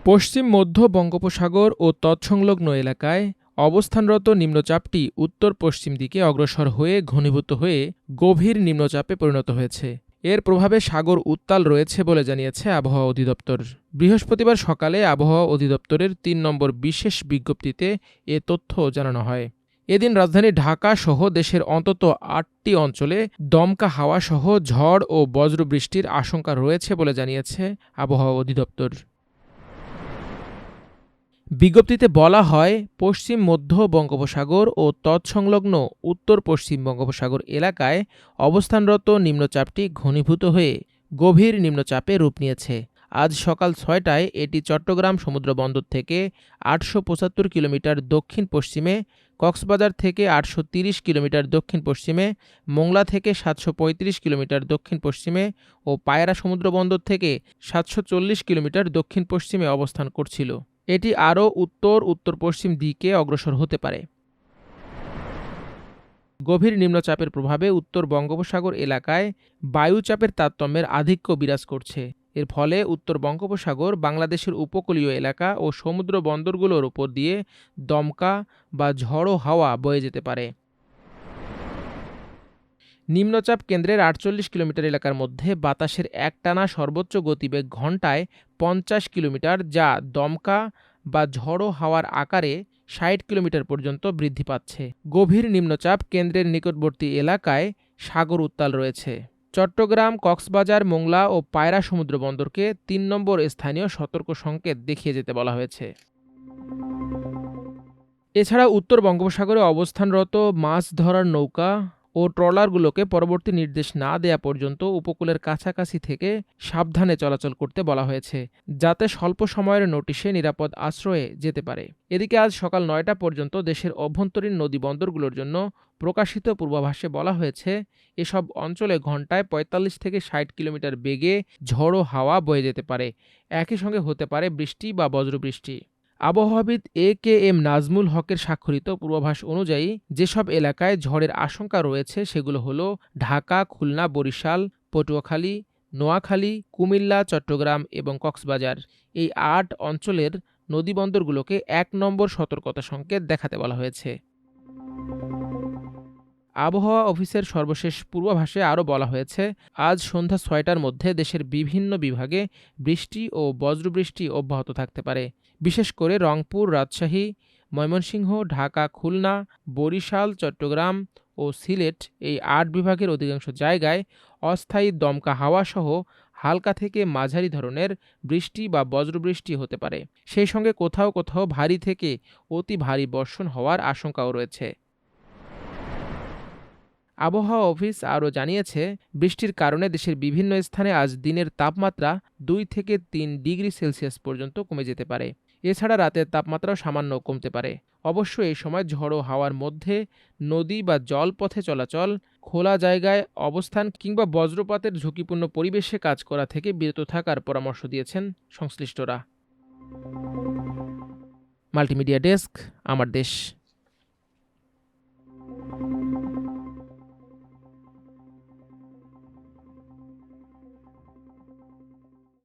পশ্চিম মধ্য বঙ্গোপসাগর ও তৎসংলগ্ন এলাকায় অবস্থানরত নিম্নচাপটি উত্তর পশ্চিম দিকে অগ্রসর হয়ে ঘনীভূত হয়ে গভীর নিম্নচাপে পরিণত হয়েছে। এর প্রভাবে সাগর উত্তাল রয়েছে বলে জানিয়েছে আবহাওয়া অধিদপ্তর। বৃহস্পতিবার সকালে আবহাওয়া অধিদপ্তরের ৩ নম্বর বিশেষ বিজ্ঞপ্তিতে এ তথ্য জানানো হয়। এদিন রাজধানী ঢাকা সহ দেশের অন্তত ৮টি অঞ্চলে দমকা হাওয়া সহ ঝড় ও বজ্রবৃষ্টির আশঙ্কা রয়েছে বলে জানিয়েছে আবহাওয়া অধিদপ্তর। বিজ্ঞপ্তিতে বলা হয়, পশ্চিম মধ্য বঙ্গোপসাগর ও তৎসংলগ্ন উত্তর পশ্চিম বঙ্গোপসাগর এলাকায় অবস্থানরত নিম্নচাপটি ঘনীভূত হয়ে গভীর নিম্নচাপে রূপ নিয়েছে। আজ সকাল ৬টায় এটি চট্টগ্রাম সমুদ্রবন্দর থেকে ৮৭৫ কিলোমিটার দক্ষিণ পশ্চিমে, কক্সবাজার থেকে ৮৩০ কিলোমিটার দক্ষিণ পশ্চিমে, মোংলা থেকে ৭৩৫ কিলোমিটার দক্ষিণ পশ্চিমে ও পায়রা সমুদ্রবন্দর থেকে ৭৪০ কিলোমিটার দক্ষিণ পশ্চিমে অবস্থান করছিল। এটি আরও উত্তর পশ্চিম দিকে অগ্রসর হতে পারে। গভীর নিম্নচাপের প্রভাবে উত্তর বঙ্গোপসাগর এলাকায় বায়ুচাপের তারতম্যের আধিক্য বিরাজ করছে। এর ফলে উত্তর বঙ্গোপসাগর, বাংলাদেশের উপকূলীয় এলাকা ও সমুদ্র বন্দরগুলোর উপর দিয়ে দমকা বা ঝড়ো হাওয়া বয়ে যেতে পারে। নিম্নচাপ কেন্দ্রের ৪৮ কিলোমিটার এলাকার মধ্যে বাতাসের একটানা সর্বোচ্চ গতিবেগ ঘন্টায় ৫০ কিলোমিটার, যা দমকা বা ঝড়ো হাওয়ার আকারে ৬০ কিলোমিটার পর্যন্ত বৃদ্ধি পাচ্ছে। গভীর নিম্নচাপ কেন্দ্রের নিকটবর্তী এলাকায় সাগর উত্তাল রয়েছে। চট্টগ্রাম, কক্সবাজার, মোংলা ও পায়রা সমুদ্র বন্দরকে ৩ নম্বর স্থানীয় সতর্ক সংকেত দেখিয়ে যেতে বলা হয়েছে। এছাড়া উত্তর বঙ্গোপসাগরে অবস্থানরত মাছ ধরার নৌকা ও ট্রলারগুলোকে পরবর্তী নির্দেশ না দেয়া পর্যন্ত উপকূলের কাছাকাছি থেকে সাবধানে চলাচল করতে বলা হয়েছে, যাতে স্বল্প সময়ের নোটিশে নিরাপদ আশ্রয়ে যেতে পারে। এদিকে আজ সকাল ৯টা পর্যন্ত দেশের অভ্যন্তরীণ নদী বন্দরগুলোর জন্য প্রকাশিত পূর্বাভাসে বলা হয়েছে, এসব অঞ্চলে ঘন্টায় ৪৫ থেকে ৬০ কিলোমিটার বেগে ঝড়ো হাওয়া বয়ে যেতে পারে। একই সঙ্গে হতে পারে বৃষ্টি বা বজ্রবৃষ্টি। আবহাওয়াবিদ এ.কে.এম. নাজমুল হকের স্বাক্ষরিত পূর্বাভাস অনুযায়ী যেসব এলাকায় ঝড়ের আশঙ্কা রয়েছে সেগুলো হলো ঢাকা, খুলনা, বরিশাল, পটুয়াখালী, নোয়াখালী, কুমিল্লা, চট্টগ্রাম এবং কক্সবাজার। এই ৮ অঞ্চলের নদীবন্দরগুলোকে ১ নম্বর সতর্কতা সংকেত দেখাতে বলা হয়েছে। আবহাওয়া অফিসের সর্বশেষ পূর্বাভাসে আরও বলা হয়েছে, আজ সন্ধ্যা ৬টার মধ্যে দেশের বিভিন্ন বিভাগে বৃষ্টি ও বজ্রবৃষ্টি অব্যাহত থাকতে পারে। বিশেষ করে রংপুর, রাজশাহী, ময়মনসিংহ, ঢাকা, খুলনা, বরিশাল, চট্টগ্রাম ও সিলেট, এই ৮ বিভাগের অধিকাংশ জায়গায় অস্থায়ী দমকা হাওয়াসহ হালকা থেকে মাঝারি ধরনের বৃষ্টি বা বজ্রবৃষ্টি হতে পারে। সেই সঙ্গে কোথাও কোথাও ভারী থেকে অতি ভারী বর্ষণ হওয়ার আশঙ্কাও রয়েছে। আবহাওয়া অফিস আরও জানিয়েছে, বৃষ্টির কারণে দেশের বিভিন্ন স্থানে আজ দিনের তাপমাত্রা ২ থেকে ৩ ডিগ্রি সেলসিয়াস পর্যন্ত কমে যেতে পারে। এছাড়া রাতের তাপমাত্রাও সামান্য কমতে পারে। অবশ্য এই সময় ঝড়ো হাওয়ার মধ্যে নদী বা জলপথে চলাচল, খোলা জায়গায় অবস্থান কিংবা বজ্রপাতের ঝুঁকিপূর্ণ পরিবেশে কাজ করা থেকে বিরত থাকার পরামর্শ দিয়েছেন সংশ্লিষ্টরা। মাল্টিমিডিয়া ডেস্ক, আমার দেশ।